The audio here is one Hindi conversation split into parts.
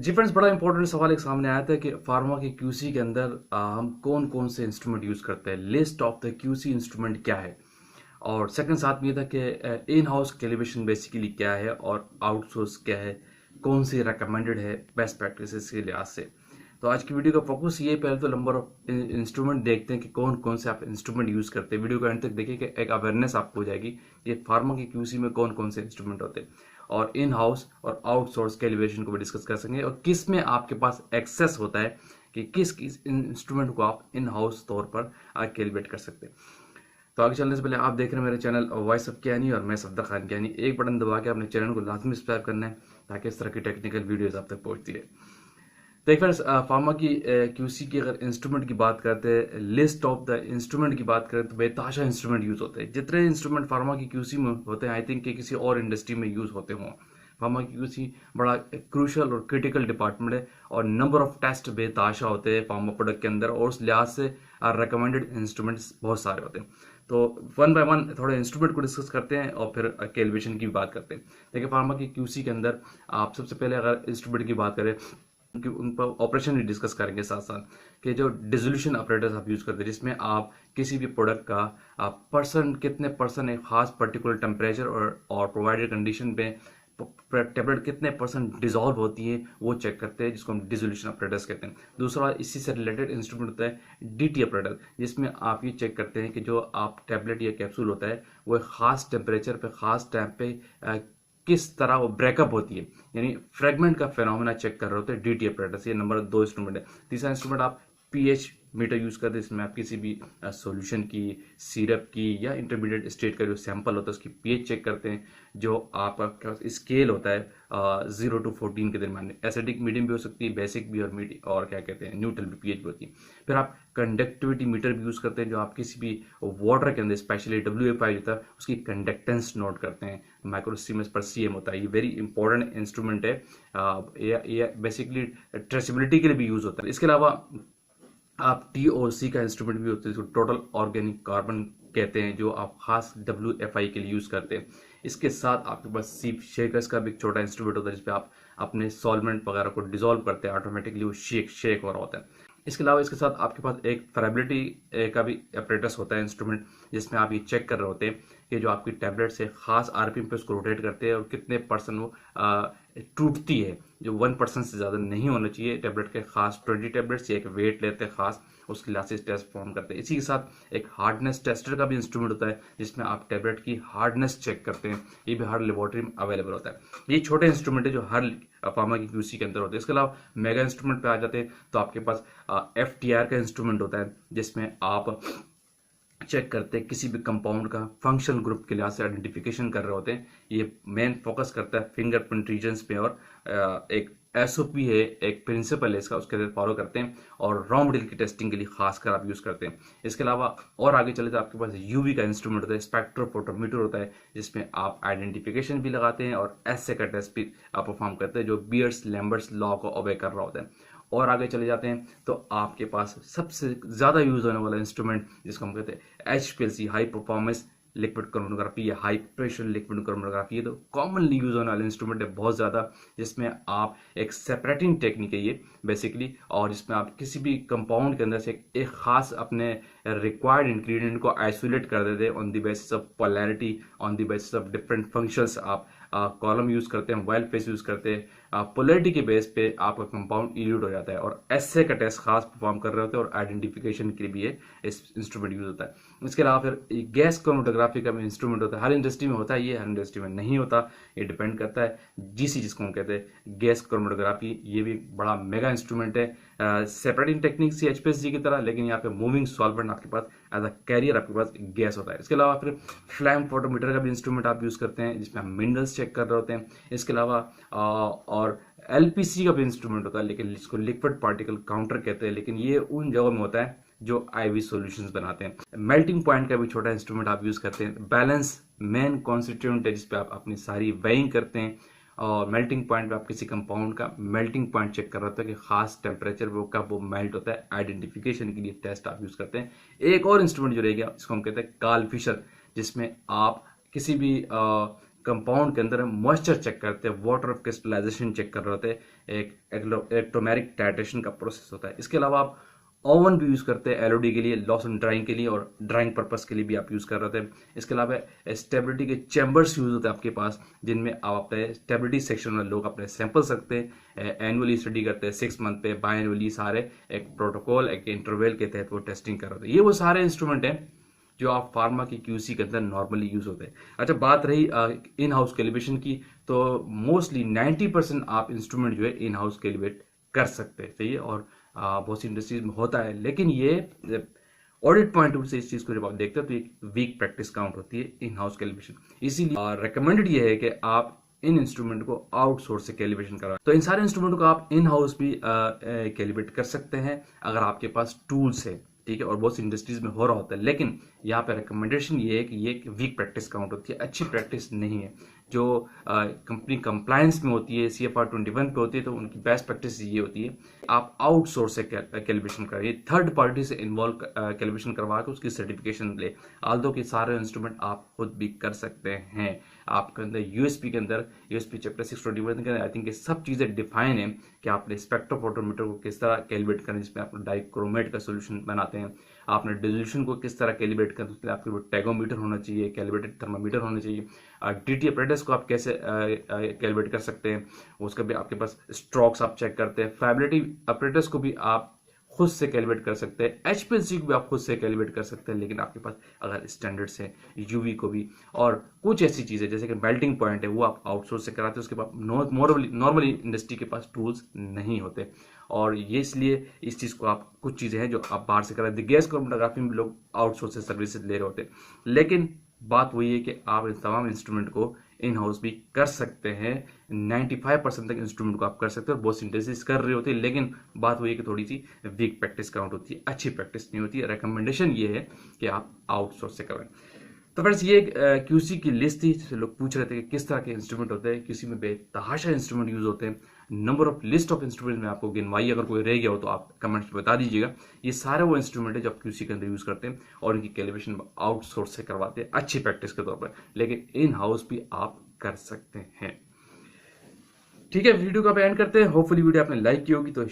जी फ्रेंड्स, बड़ा इंपॉर्टेंट सवाल एक सामने आया था कि फार्मा के क्यूसी के अंदर हम कौन कौन से इंस्ट्रूमेंट यूज़ करते हैं। List of the QC instrument क्या है, और सेकंड साथ में ये था कि इन हाउस कैलिब्रेशन बेसिकली क्या है और आउटसोर्स क्या है, कौन सी रिकमेंडेड है बेस्ट प्रैक्टिसेस के लिहाज से। तो आज की वीडियो का फोकस ये, पहले तो नंबर ऑफ इंस्ट्रूमेंट देखते हैं कि कौन कौन से आप इंस्ट्रूमेंट यूज़ करते हैं। वीडियो को एंड तक देखिए कि एक अवेयरनेस आपको हो जाएगी कि फार्मा की क्यूसी में कौन कौन से इंस्ट्रूमेंट होते हैं, और इन हाउस और आउटसोर्स कैलिब्रेशन को भी डिस्कस कर सकेंगे, और किस में आपके पास एक्सेस होता है कि किस किस इंस्ट्रूमेंट को आप इन हाउस तौर पर कैलिब्रेट कर सकते हैं। तो आगे चलने से पहले आप देख रहे हैं मेरे चैनल वॉइस ऑफ कियानी और मैं सफदर खान कियानी। एक बटन दबा के अपने चैनल को लाजमी सब्सक्राइब करना है ताकि इस तरह की टेक्निकल वीडियोस आप तक पहुंचती रहे। देखिए फ्रेंड्स, फार्मा की क्यूसी की अगर इंस्ट्रूमेंट की बात करते हैं, लिस्ट ऑफ द इंस्ट्रूमेंट की बात करें तो बेताशा इंस्ट्रूमेंट यूज होते हैं। जितने इंस्ट्रूमेंट फार्मा की क्यूसी में होते हैं, आई थिंक कि किसी और इंडस्ट्री में यूज होते हों। फार्मा की क्यूसी बड़ा क्रूशल और क्रिटिकल डिपार्टमेंट है, और नंबर ऑफ टेस्ट बेताशा होते हैं फार्मा प्रोडक्ट के अंदर, और उस लिहाज से रिकमेंडेड इंस्ट्रूमेंट्स बहुत सारे होते हैं। तो वन बाय वन थोड़े इंस्ट्रूमेंट को डिस्कस करते हैं और फिर कैलिब्रेशन की बात करते हैं। देखिए, फार्मा की क्यूसी के अंदर आप सबसे पहले अगर इंस्ट्रूमेंट की बात करें, उनकी उन पर ऑपरेशन भी डिस्कस करेंगे साथ साथ, कि जो डिसोल्यूशन ऑपरेटर्स आप यूज़ करते हैं, जिसमें आप किसी भी प्रोडक्ट का पर्सन कितने परसेंट एक खास पर्टिकुलर टेम्परेचर और प्रोवाइडेड कंडीशन पे टेबलेट कितने परसेंट डिजॉल्व होती है वो चेक करते हैं, जिसको हम डिसोल्यूशन ऑपरेटर्स कहते हैं। दूसरा इसी से रिलेटेड इंस्ट्रूमेंट होता है डीटी ऑपरेटर, जिसमें आप ये चेक करते हैं कि जो आप टेबलेट या कैप्सूल होता है वो एक खास टेम्परेचर पे खास टाइम पे किस तरह वो ब्रेकअप होती है, यानी फ्रेगमेंट का फिनोमेना चेक कर रहे होते हैं डीटी ऑपरेटर्स। ये नंबर 2 इंस्ट्रूमेंट है। तीसरा इंस्ट्रूमेंट आप पीएच मीटर यूज करते हैं, इसमें आप किसी भी सॉल्यूशन की, सिरप की या इंटरमीडिएट स्टेट का जो सैंपल होता है उसकी पीएच चेक करते हैं। जो आपका स्केल होता है 0 to 14 के दरमियान, एसिडिक मीडियम भी हो सकती है, बेसिक भी, और क्या कहते हैं न्यूट्रल भी पीएच भी होती है। फिर आप कंडक्टिविटी मीटर भी यूज करते हैं, जो आप किसी भी वाटर के अंदर स्पेशली WFI होता है उसकी कंडक्टेंस नोट करते हैं। माइक्रोसीमेंस पर सीएम होता है। ये वेरी इंपॉर्टेंट इंस्ट्रूमेंट है। ये बेसिकली ट्रेसेबिलिटी के लिए भी यूज होता है। इसके अलावा आप TOC का इंस्ट्रूमेंट भी होते हैं, जो टोटल ऑर्गेनिक कार्बन कहते हैं, जो आप खास WFI के लिए यूज करते हैं। इसके साथ आपके पास सीप शेकर्स का भी एक छोटा इंस्ट्रूमेंट होता है, जिसपे आप अपने सॉल्वेंट वगैरह को डिसॉल्व करते हैं, ऑटोमेटिकली वो शेक हो रहा होता है। इसके अलावा इसके साथ आपके पास एक फेरेबिलिटी का भी अपरेटस होता है इंस्ट्रूमेंट, जिसमें आप ये चेक कर रहे होते हैं कि जो आपकी टैबलेट से खास RPM पे उसको रोटेट करते हैं और कितने परसेंट वो टूटती है। जो 1% से ज़्यादा नहीं होना चाहिए टैबलेट के, खास 20 टैबलेट्स या एक वेट लेते हैं खास, उसके लास्ट टेस्ट फॉर्म करते हैं। इसी के साथ एक हार्डनेस टेस्टर का भी इंस्ट्रूमेंट होता है, जिसमें आप टैबलेट की हार्डनेस चेक करते हैं। ये भी हर लेबोरेटरी में अवेलेबल होता है। ये छोटे इंस्ट्रूमेंट है जो हर फार्मा की क्यूसी के अंदर होते हैं। इसके अलावा मेगा इंस्ट्रूमेंट पे आ जाते हैं तो आपके पास FTR का इंस्ट्रूमेंट होता है, जिसमें आप चेक करते हैं किसी भी कंपाउंड का फंक्शनल ग्रुप के लिहाज से आइडेंटिफिकेशन कर रहे होते हैं। ये मेन फोकस करता है फिंगरप्रिंट रीजन्स पे, और एक SOP है, एक प्रिंसिपल है इसका, उसके अंदर फॉलो करते हैं, और रॉ मटेरियल की टेस्टिंग के लिए खासकर आप यूज करते हैं। इसके अलावा और आगे चले तो आपके पास UV का इंस्ट्रूमेंट होता है, स्पेक्ट्रोफोटोमीटर होता है, जिसमें आप आइडेंटिफिकेशन भी लगाते हैं और एसे का टेस्ट भी आप परफॉर्म करते हैं, जो बियर्स लैम्बर्ट्स लॉ को ओबे कर रहा होता है। और आगे चले जाते हैं तो आपके पास सबसे ज़्यादा यूज होने वाला इंस्ट्रूमेंट, जिसको हम कहते हैं HPLC, high performance liquid chromatography या हाई प्रेशर लिक्विड क्रोमैटोग्राफी। ये तो कॉमनली यूज होने वाला इंस्ट्रूमेंट है बहुत ज़्यादा, जिसमें आप एक सेपरेटिंग टेक्निक है ये बेसिकली, और जिसमें आप किसी भी कंपाउंड के अंदर से एक खास अपने रिक्वायर्ड इंग्रेडिएंट को आइसोलेट कर देते हैं on the basis of polarity, on the basis of different functions. आप कॉलम यूज करते हैं, वाइल्ड फेस यूज करते हैं, पोलैरिटी के बेस पे आपका कंपाउंड इल्यूट हो जाता है, और एसे का टेस्ट खास परफॉर्म कर रहे होते हैं, और आइडेंटिफिकेशन के लिए भी ये इस इंस्ट्रूमेंट यूज होता है। इसके अलावा फिर गैस क्रोमैटोग्राफी का भी इंस्ट्रूमेंट होता है। हर इंडस्ट्री में होता है ये, हर इंडस्ट्री में नहीं होता, ये डिपेंड करता है। GC जिसको हम कहते हैं गैस क्रोमैटोग्राफी, ये भी बड़ा मेगा इंस्ट्रूमेंट है, सेपरेटिंग टेक्निक से HPLC की तरह, लेकिन यहाँ पे मूविंग सॉल्वेंट आपके पास एज अ कैरियर आपके पास गैस होता है। इसके अलावा फिर फ्लैम फोटोमीटर का भी इंस्ट्रूमेंट आप यूज करते हैं, जिसमें हम मिनरल्स चेक कर रहे होते हैं। इसके अलावा और LPC का भी इंस्ट्रूमेंट होता है, लेकिन इसको लिक्विड पार्टिकल काउंटर कहते हैं, लेकिन ये उन जगहों में होता है जो IV सॉल्यूशंस बनाते हैं। मेल्टिंग पॉइंट का भी छोटा इंस्ट्रूमेंट आप यूज करते हैं। बैलेंस मेन कॉन्स्टिट्यूएंट है, जिसपे आप अपनी सारी वेइंग करते हैं, और मेल्टिंग पॉइंट पे आप किसी कंपाउंड का मेल्टिंग पॉइंट चेक कर रहे होते हैं कि खास टेम्परेचर वो कब वो मेल्ट होता है। आइडेंटिफिकेशन के लिए टेस्ट आप यूज करते हैं। एक और इंस्ट्रूमेंट जो रह गया, जिसको हम कहते हैं कार्ल फिशर, जिसमें आप किसी भी कंपाउंड के अंदर मॉइस्चर चेक करते हैं, वाटर ऑफ क्रिस्टलाइजेशन चेक कर रहे होते हैं, एक इलेक्ट्रोमेरिक टाइट्रेशन का प्रोसेस होता है। इसके अलावा आप ओवन भी यूज़ करते हैं एलओडी के लिए, लॉस एंड ड्राइंग के लिए, और ड्राइंग पर्पस के लिए भी आप यूज़ कर रहे थे। इसके अलावा स्टेबिलिटी के चैम्बर्स यूज़ होते हैं आपके पास, जिनमें आप अपने स्टेबिलिटी सेक्शन में लोग अपने सैंपल्स रखते हैं, एनुअली स्टडी करते हैं 6 मंथ पे, बाई एनुअली सारे एक प्रोटोकॉल एक इंटरवल के तहत वो टेस्टिंग कर रहे थे। ये वो सारे इंस्ट्रूमेंट हैं जो आप फार्मा की क्यूसी के अंदर नॉर्मली यूज होते हैं। अच्छा, बात रही इन हाउस कैलिब्रेशन की, तो मोस्टली 90% आप इंस्ट्रूमेंट जो है इन हाउस कैलिब्रेट कर सकते हैं, सही है। और बहुत सी इंडस्ट्रीज में होता है, लेकिन ये ऑडिट पॉइंट ऑफ से इस चीज को जब आप देखते हैं तो एक वीक प्रैक्टिस काउंट होती है इन हाउस कैलिब्रेशन। इसीलिए रिकमेंडेड ये है कि आप इन इंस्ट्रूमेंट को आउटसोर्स से कैलिब्रेशन कराएं। तो इन सारे इंस्ट्रूमेंट को आप इन हाउस भी कैलिब्रेट कर सकते हैं अगर आपके पास टूल्स है, ठीक है। और बहुत सी इंडस्ट्रीज में हो रहा होता है, लेकिन यहाँ पे रिकमेंडेशन ये है कि ये एक वीक प्रैक्टिस काउंट होती है, अच्छी प्रैक्टिस नहीं है। जो कंपनी कंप्लायंस में होती है, CFR 21 पे होती है, तो उनकी बेस्ट प्रैक्टिस ये होती है आप आउटसोर्स से कैलिब्रेशन करिए, थर्ड पार्टी से इन्वॉल्व कैलिब्रेशन करवा के उसकी सर्टिफिकेशन ले। आल्दो के सारे इंस्ट्रूमेंट आप खुद भी कर सकते हैं। आपके अंदर यूएसपी के अंदर यूएसपी चैप्टर 621 के अंदर आई थिंक ये सब चीज़ें डिफाइन है कि आपने स्पेक्ट्रोफोटोमीटर को किस तरह कैलिब्रेट करना है, जिसमें आप डाइक्रोमेट का सोल्यूशन बनाते हैं। आपने डिसोल्यूशन को किस तरह कैलिब्रेट करना है, उसके लिए आपके पास टैगोमीटर होना चाहिए, कैलिब्रेटेड थर्मामीटर होना चाहिए। DT अपरेटस को आप कैसे कैलिब्रेट कर सकते हैं, उसका भी आपके पास स्ट्रोक्स आप चेक करते हैं। फाइब्रेटिव अपरेटस को भी आप खुद से कैलिब्रेट कर सकते हैं, HPLC को भी आप खुद से कैलिब्रेट कर सकते हैं, लेकिन आपके पास अगर स्टैंडर्ड्स है UV को भी, और कुछ ऐसी चीज़ें जैसे कि मेल्टिंग पॉइंट है वो आप आउटसोर्स से कराते हैं। उसके बाद नॉर्मली इंडस्ट्री के पास टूल्स नहीं होते, और ये इसलिए इस चीज़ को आप कुछ चीज़ें हैं जो आप बाहर से कराते हैं। गैस क्रोमेटोग्राफी में लोग आउटसोर्स से सर्विसेज ले रहे होते हैं, लेकिन बात वही है कि आप इन तमाम इंस्ट्रूमेंट को इन हाउस भी कर सकते हैं। 95% तक इंस्ट्रूमेंट को आप कर सकते हो, बहुत सी इंडस्ट्रीज कर रही होती है, लेकिन बात वही है कि थोड़ी सी वीक प्रैक्टिस काउंट होती है, अच्छी प्रैक्टिस नहीं होती है। रिकमेंडेशन ये है कि आप आउटसोर्स से करें। तो फ्रेंड्स, ये एक क्यूसी की लिस्ट थी जिससे लोग पूछ रहे थे कि किस तरह के इंस्ट्रूमेंट होते हैं, क्यूसी में बेतहाशा इंस्ट्रूमेंट यूज होते हैं। Number of list of instrument में आपको गिनवाई, अगर कोई रह गया हो तो आप कमेंट्स में बता दीजिएगा। ये सारे वो इंस्ट्रूमेंट है जो आप क्यूसी के अंदर यूज करते हैं और इनकी कैलिब्रेशन आउटसोर्स से करवाते हैं अच्छी प्रैक्टिस के तौर पर, लेकिन इन हाउस भी आप कर सकते हैं। ठीक है, वीडियो का एंड करते हैं। होपफुली वीडियो आपने लाइक की होगी, तो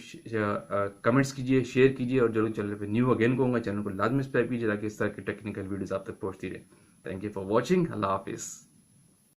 कमेंट्स कीजिए, शेयर कीजिए, और जरूर चैनल पे न्यू अगेन कहूँगा, चैनल को लाजमी सब्सक्राइब कीजिए ताकि इस तरह की टेक्निकल वीडियोस आप तक पहुंचती रहे। Thank you for watching. अल्लाह हाफिज़।